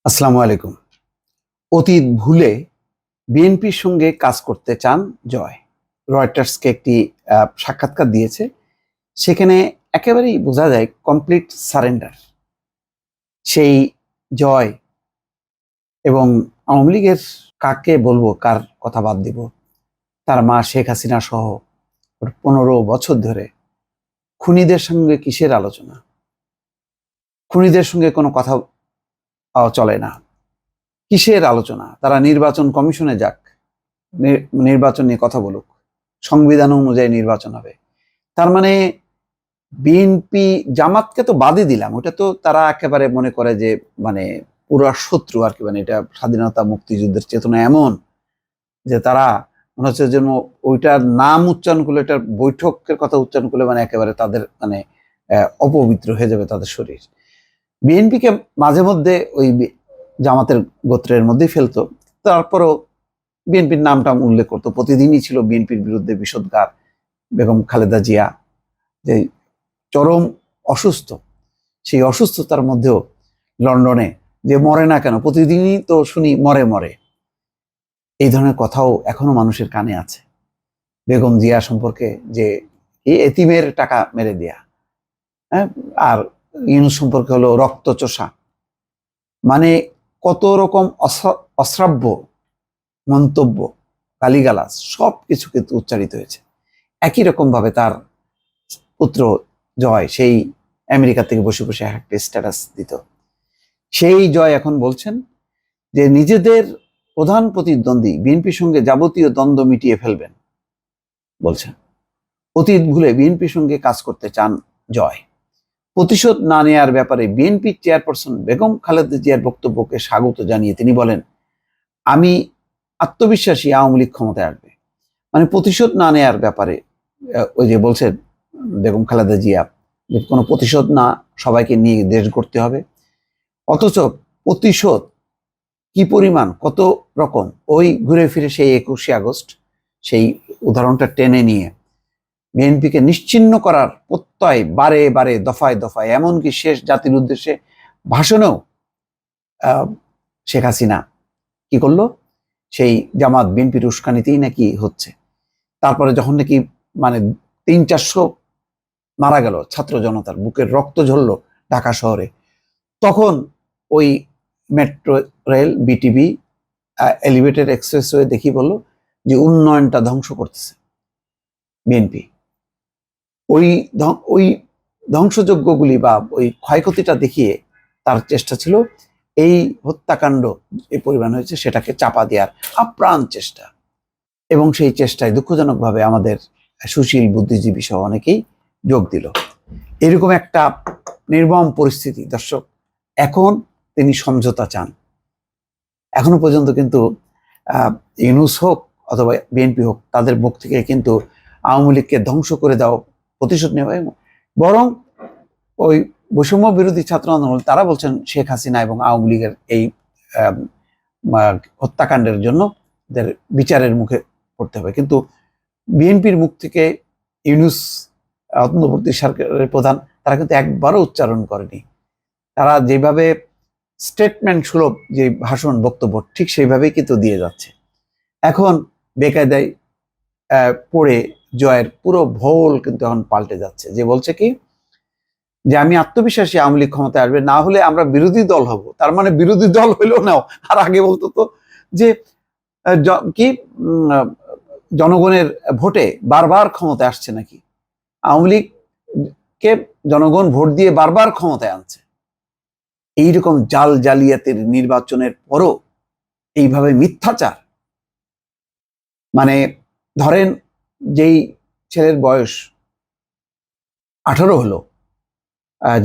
আসসালামু আলাইকুম। অতীত ভুলে বিএনপির সঙ্গে কাজ করতে চান জয়। রয়টার্সকে একটি সাক্ষাৎকার দিয়েছে। সেখানে একেবারেই বোঝা যায় কমপ্লিট সারেন্ডার। সেই জয় এবং আওয়ামী লীগের কাকে বলবো, কার কথা বাদ দিব, তার মা শেখ হাসিনা সহ 15 বছর ধরে খুনিদের সঙ্গে কিসের আলোচনা? খুনিদের সঙ্গে কোনো কথা চলে না। কিসের আলোচনা? তারা নির্বাচন কমিশনে যাক, নির্বাচন নিয়ে কথা বলুক, সংবিধান অনুযায়ী নির্বাচন হবে। তার মানে বিএনপি জামাতকে তো বাদই দিলাম, ওটা তো তারা একেবারে মনে করে যে মানে পুরো শত্রু আর কি। মানে এটা স্বাধীনতা মুক্তিযুদ্ধের চেতনা এমন যে তারা মনে হচ্ছে যেন ওইটার নাম উচ্চারণ করলে, এটার বৈঠকের কথা উচ্চারণ করলে মানে একেবারে তাদের মানে অপবিত্র হয়ে যাবে তাদের শরীর। বিএনপিকে মাঝে মধ্যে ওই জামাতের গোত্রের মধ্যেই ফেলতো, তারপরও বিএনপির নামটা উল্লেখ করতো। প্রতিদিনই ছিল বিএনপির বিরুদ্ধে বিষোদ্গার। বেগম খালেদা জিয়া যে চরম অসুস্থ, সেই অসুস্থতার মধ্যেও লন্ডনে যে মরে না কেন, প্রতিদিনই তো শুনি মরে মরে। এই ধরনের কথাও এখনো মানুষের কানে আছে। বেগম জিয়া সম্পর্কে যে এই এতিমের টাকা মেরে দেয়া, হ্যাঁ, আর ইউনূস সম্পর্কে হলো রক্তচোষা। মানে কত রকম অশ্রাব্য মন্তব্য, গালিগালাজ সব কিছু কিন্তু উচ্চারিত হয়েছে। একই রকম ভাবে তার পুত্র জয় সেই আমেরিকা থেকে বসে বসে একটা স্ট্যাটাস দিত। সেই জয় এখন বলছেন যে নিজেদের প্রধান প্রতিদ্বন্দ্বী বিএনপির সঙ্গে যাবতীয় দ্বন্দ্ব মিটিয়ে ফেলবেন। বলছেন অতীত ভুলে বিএনপির সঙ্গে কাজ করতে চান জয়। প্রতিশোধ না নেয়ার ব্যাপারে বিএনপি চেয়ারপারসন বেগম খালেদা জিয়ার বক্তব্যকে স্বাগত জানিয়ে তিনি বলেন, আমি আত্মবিশ্বাসী আওয়ামী লীগ ক্ষমতায় আসবে। মানে প্রতিশোধ না নেয়ার ব্যাপারে ওই যে বলছেন বেগম খালেদা জিয়া যে কোনো প্রতিশোধ না, সবাইকে নিয়ে দেশ গড়তে হবে। অথচ প্রতিশোধ কি পরিমাণ, কত রকম, ওই ঘুরে ফিরে সেই 21শে আগস্ট সেই উদাহরণটা টেনে নিয়ে বিএনপিকে নিশ্চিহ্ন করার প্রত্যয় বারে বারে দফায় দফায়, এমনকি শেষ জাতির উদ্দেশ্যে ভাষণেও শেখ হাসিনা কি করলো, সেই জামাত বিএনপির উস্কানিতেই নাকি হচ্ছে। তারপরে যখন নাকি মানে 300-400 মারা গেল ছাত্র জনতার, বুকের রক্ত ঝরলো ঢাকা শহরে, তখন ওই metro rail, BTV, elevated expressway দেখি বললো যে উন্নয়নটা ধ্বংস করতেছে বিএনপি। ওই ওই ধ্বংসযজ্ঞগুলি বা ওই ক্ষয়ক্ষতিটা দেখিয়ে তার চেষ্টা ছিল এই হত্যাকাণ্ড যে পরিমাণ হয়েছে সেটাকে চাপা দেওয়ার আপ্রাণ চেষ্টা। এবং সেই চেষ্টায় দুঃখজনকভাবে আমাদের সুশীল বুদ্ধিজীবী সহ অনেকেই যোগ দিল। এরকম একটা নির্মম পরিস্থিতি দর্শক। এখন তিনি সমঝোতা চান। এখনো পর্যন্ত কিন্তু ইউনূস হোক অথবা বিএনপি হোক, তাদের মুখ থেকে কিন্তু আওয়ামী লীগকে ধ্বংস করে দাও, প্রতিশোধ নেওয়া, বরং ওই বৈষম্য বিরোধী ছাত্র আন্দোলন তারা বলছেন শেখ হাসিনা এবং আওয়ামী লীগের এই হত্যাকাণ্ডের জন্য এদের বিচারের মুখে পড়তে হবে। কিন্তু বিএনপির মুখ থেকে ইউনূস অন্তর্বর্তী সরকারের প্রধান, তারা কিন্তু একবারও উচ্চারণ করেনি। তারা যেভাবে স্টেটমেন্ট সুলভ যে ভাষণ বক্তব্য, ঠিক সেইভাবেই কিন্তু দিয়ে যাচ্ছে। এখন বেকায়দায় পড়ে জয়ের পুরো ভোল কিন্তু এখন পাল্টে যাচ্ছে। যে বলছে কি যে আমি আত্মবিশ্বাসী আওয়ামী লীগ ক্ষমতায় আসবে, না হলে আমরা বিরোধী দল হব। তার মানে বিরোধী দল হইলেও নাও। আর আগে বলতো তো যে কি জনগণের ভোটে বারবার ক্ষমতায় আসছে নাকি, আওয়ামী লীগকে জনগণ ভোট দিয়ে বারবার ক্ষমতায় আনছে। এইরকম জাল জালিয়াতির নির্বাচনের পরও এইভাবে মিথ্যাচার, মানে ধরেন যেই ছেলের বয়স 18 হলো,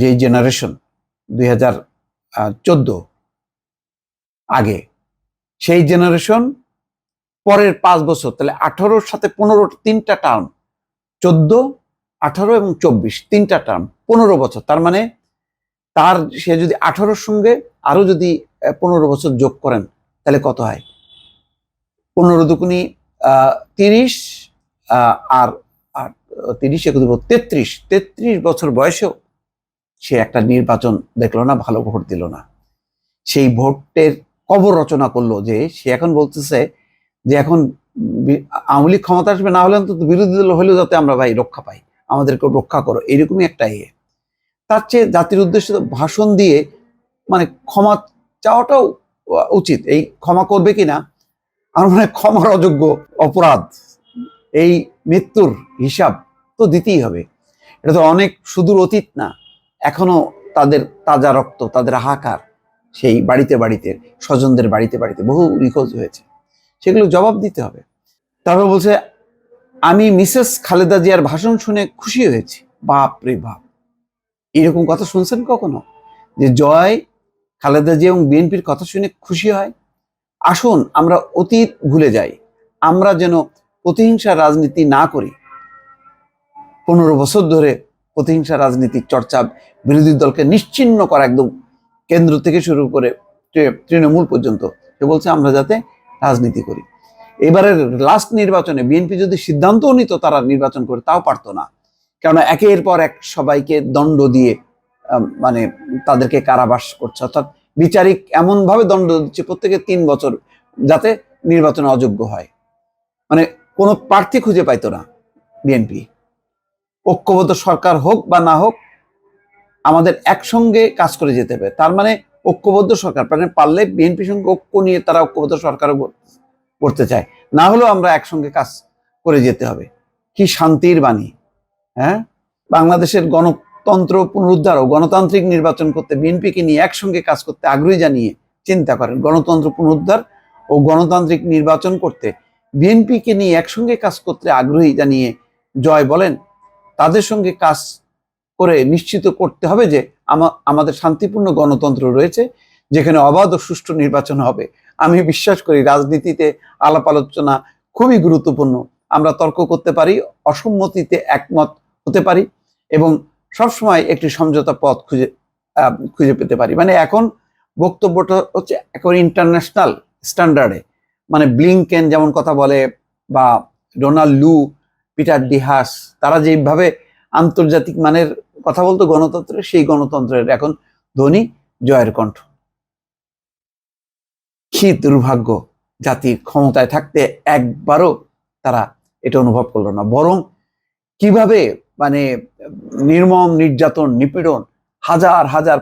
যেই জেনারেশন 2014 আগে, সেই জেনারেশন পরের 5 বছর, তাহলে 18-র সাথে 15, 3টা টার্ম, 14, 18 এবং 24, 3টা টার্ম, 15 বছর। তার মানে তার সে যদি 18-র সঙ্গে আরো যদি 15 বছর যোগ করেন তাহলে কত হয়? 15 দুগুণী 30, আর 30 33 বছর বয়সেও সে একটা নির্বাচন দেখলো না, ভালো ভোট দিল না। সেই ভোটের কবর রচনা করলো, যে সে এখন বলতেছে যে এখন আওয়ামী লীগ ক্ষমতা আসবে, না হলে অন্তত বিরোধী দল হলেও যাতে আমরা ভাই রক্ষা পাই, আমাদেরকে রক্ষা করো, এরকমই একটা ইয়ে। তার চেয়ে জাতির উদ্দেশ্যে ভাষণ দিয়ে মানে ক্ষমা চাওয়াটাও উচিত। এই ক্ষমা করবে কিনা, আমার মনে হয় ক্ষমার অযোগ্য অপরাধ, এই মৃত্যুর হিসাব তো দিতেই হবে। এটা তো অনেক সুদূর অতীত না, এখনো তাদের তাজা রক্ত, তাদের হাহাকার সেই বাড়িতে বাড়িতে, স্বজনদের বাড়িতে বাড়িতে বহু নিখোঁজ হয়েছে, সেগুলো জবাব দিতে হবে। তারপর বলছে, আমি মিসেস খালেদা জিয়ার ভাষণ শুনে খুশি হয়েছি। বাপ রে বাপ, এরকম কথা শুনছেন কখনো, যে জয় খালেদা জিয়া এবং বিএনপির কথা শুনে খুশি হয়? আসুন আমরা অতীত ভুলে যাই, আমরা যেন প্রতিহিংসা রাজনীতি না করি। 15 বছর ধরে প্রতিহিংসা রাজনীতির চর্চা, বিরোধী দলকে নিশ্চিহ্ন করা, একদম কেন্দ্র থেকে শুরু করে তৃণমূল পর্যন্ত, সে বলছে আমরা যাতে রাজনীতি করি। এবারের লাস্ট নির্বাচনে বিএনপি যদি সিদ্ধান্তও নিত তারা নির্বাচন করে, তাও পারতো না, কেননা একের পর এক সবাইকে দণ্ড দিয়ে মানে তাদেরকে কারাবাস করছে, অর্থাৎ বিচারিক এমন ভাবে দণ্ড দিচ্ছে প্রত্যেকে 3 বছর, যাতে নির্বাচনে অযোগ্য হয়। মানে কোনো প্রার্থী খুঁজে পাইতো না বিএনপি। ঐক্যবদ্ধ সরকার হোক বা না হোক, আমাদের একসঙ্গে কাজ করে যেতে হবে। তার মানে ঐক্যবদ্ধ সরকার, মানে পারলে বিএনপির সঙ্গে ঐক্য নিয়ে তারা ঐক্যবদ্ধ সরকারও করতে চায়, না হলেও আমরা একসঙ্গে কাজ করে যেতে হবে। কি শান্তির বাণী! হ্যাঁ, বাংলাদেশের গণতন্ত্র পুনরুদ্ধার ও গণতান্ত্রিক নির্বাচন করতে বিএনপিকে নিয়ে একসঙ্গে কাজ করতে আগ্রহী জানিয়ে, চিন্তা করেন, গণতন্ত্র পুনরুদ্ধার ও গণতান্ত্রিক নির্বাচন করতে বিএনপিকে নিয়ে একসঙ্গে কাজ করতে আগ্রহী জানিয়ে জয় বলেন, তাদের সঙ্গে কাজ করে নিশ্চিত করতে হবে যে আমাদের শান্তিপূর্ণ গণতন্ত্র রয়েছে, যেখানে অবাধ ও সুষ্ঠু নির্বাচন হবে। আমি বিশ্বাস করি রাজনীতিতে আলাপ আলোচনা খুবই গুরুত্বপূর্ণ। আমরা তর্ক করতে পারি, অসম্মতিতে একমত হতে পারি, এবং সবসময় একটি সমঝোতা পথ খুঁজে পেতে পারি। মানে এখন বক্তব্যটা হচ্ছে একেবারে ইন্টারন্যাশনাল স্ট্যান্ডার্ডে, মানে ব্লিংকেন যেমন কথা বলে, বা ডোনাল্ড লু, পিটার ডিহাস, তারা যেভাবে আন্তর্জাতিক মানের কথা বলতো গণতন্ত্রের, সেই গণতন্ত্রের এখন ধ্বনি জয়ের কণ্ঠ। কি দুর্ভাগ্য, জাতির ক্ষমতায় থাকতে একবারও তারা এটা অনুভব করলো না, বরং কিভাবে মানে নির্মম নির্যাতন, নিপীড়ন, হাজার হাজার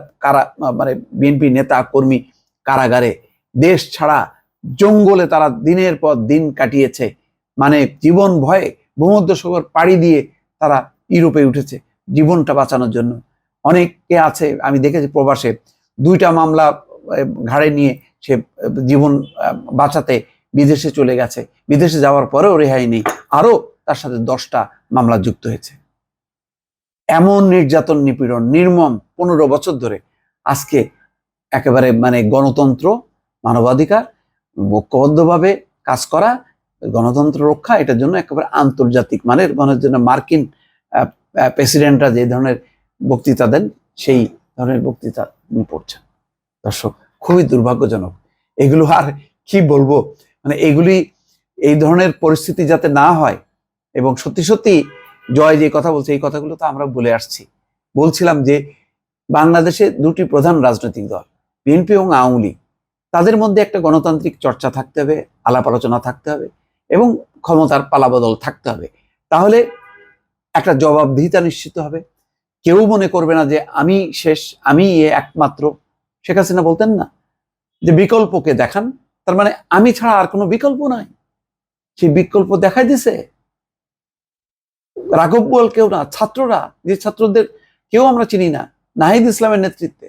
মানে বিএনপি নেতা কর্মী কারাগারে, দেশ ছাড়া জঙ্গলে তারা দিনের পর দিন কাটিয়েছে, মানে জীবন ভয়ে ভূমধ্যসাগর পাড়ি দিয়ে তারা ইউরোপে উঠেছে জীবনটা বাঁচানোর জন্য। অনেকে আছে আমি দেখেছি প্রবাসে, 2টা মামলা ঘাড়ে নিয়ে সে জীবন বাঁচাতে বিদেশে চলে গেছে, বিদেশে যাওয়ার পরেও রেহাই নেই, আরো তার সাথে 10টা মামলা যুক্ত হয়েছে। এমন নির্যাতন, নিপীড়ন নির্মম 15 বছর ধরে, আজকে একেবারে মানে গণতন্ত্র, মানবাধিকার, ঐক্যবদ্ধভাবে কাজ করা, গণতন্ত্র রক্ষা, এটার জন্য একেবারে আন্তর্জাতিক মানের, মনের জন্য মার্কিন প্রেসিডেন্টরা যে ধরনের বক্তৃতা দেন, সেই ধরনের বক্তৃতা পড়ছেন। দর্শক, খুবই দুর্ভাগ্যজনক। এগুলো আর কি বলবো, মানে এগুলি, এই ধরনের পরিস্থিতি যাতে না হয়, এবং সত্যি সত্যি জয় যে কথা বলছে, এই কথাগুলো তো আমরা বলে আসছি। বলছিলাম যে বাংলাদেশে 2টি প্রধান রাজনৈতিক দল, বিএনপি এবং আওয়ামী লীগ, তাদের মধ্যে একটা গণতান্ত্রিক চর্চা থাকতে হবে, আলাপ আলোচনা থাকতে হবে, এবং ক্ষমতার পালাবদল থাকতে হবে। তাহলে একটা জবাবদিহিতা নিশ্চিত হবে। কেউ মনে করবে না যে আমি শেষ, আমি একমাত্র। শেখ হাসিনা বলতেন না যে বিকল্পকে দেখান, তার মানে আমি ছাড়া আর কোনো বিকল্প নাই। সেই বিকল্প দেখাই দিছে রাঘব বোয়াল, কেউ না, ছাত্ররা, যে ছাত্রদের কেউ আমরা চিনি না, নাহিদ ইসলামের নেতৃত্বে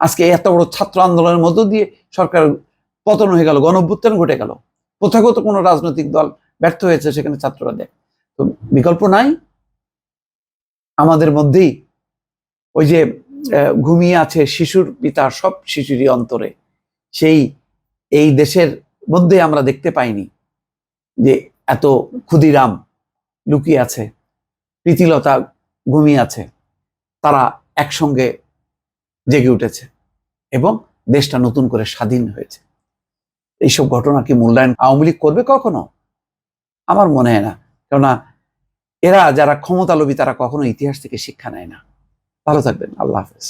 আজকে এত বড় ছাত্র আন্দোলনের মধ্য দিয়ে সরকার পতন হয়ে গেল, গণঅভ্যুত্থান ঘটে গেল। প্রথাগত কোনো রাজনৈতিক দল ব্যর্থ হয়েছে, সেখানে ছাত্ররা দেয়। তো বিকল্প নাই আমাদের মধ্যেই। ওই যে ঘুমিয়ে আছে শিশুর পিতা সব শিশুরই অন্তরে, সেই এই দেশের মধ্যে আমরা দেখতে পাইনি যে এত ক্ষুদিরাম লুকিয়ে আছে, প্রীতিলতা ঘুমিয়ে আছে, তারা একসঙ্গে জেগে উঠেছে এবং দেশটা নতুন করে স্বাধীন হয়েছে। এইসব ঘটনা কি মূল্যায়ন আওয়ামী লীগ করবে কখনো? আমার মনে হয় না, কেননা এরা যারা ক্ষমতালোভী, তারা কখনো ইতিহাস থেকে শিক্ষা নেয় না। ভালো থাকবেন, আল্লাহ হাফেজ।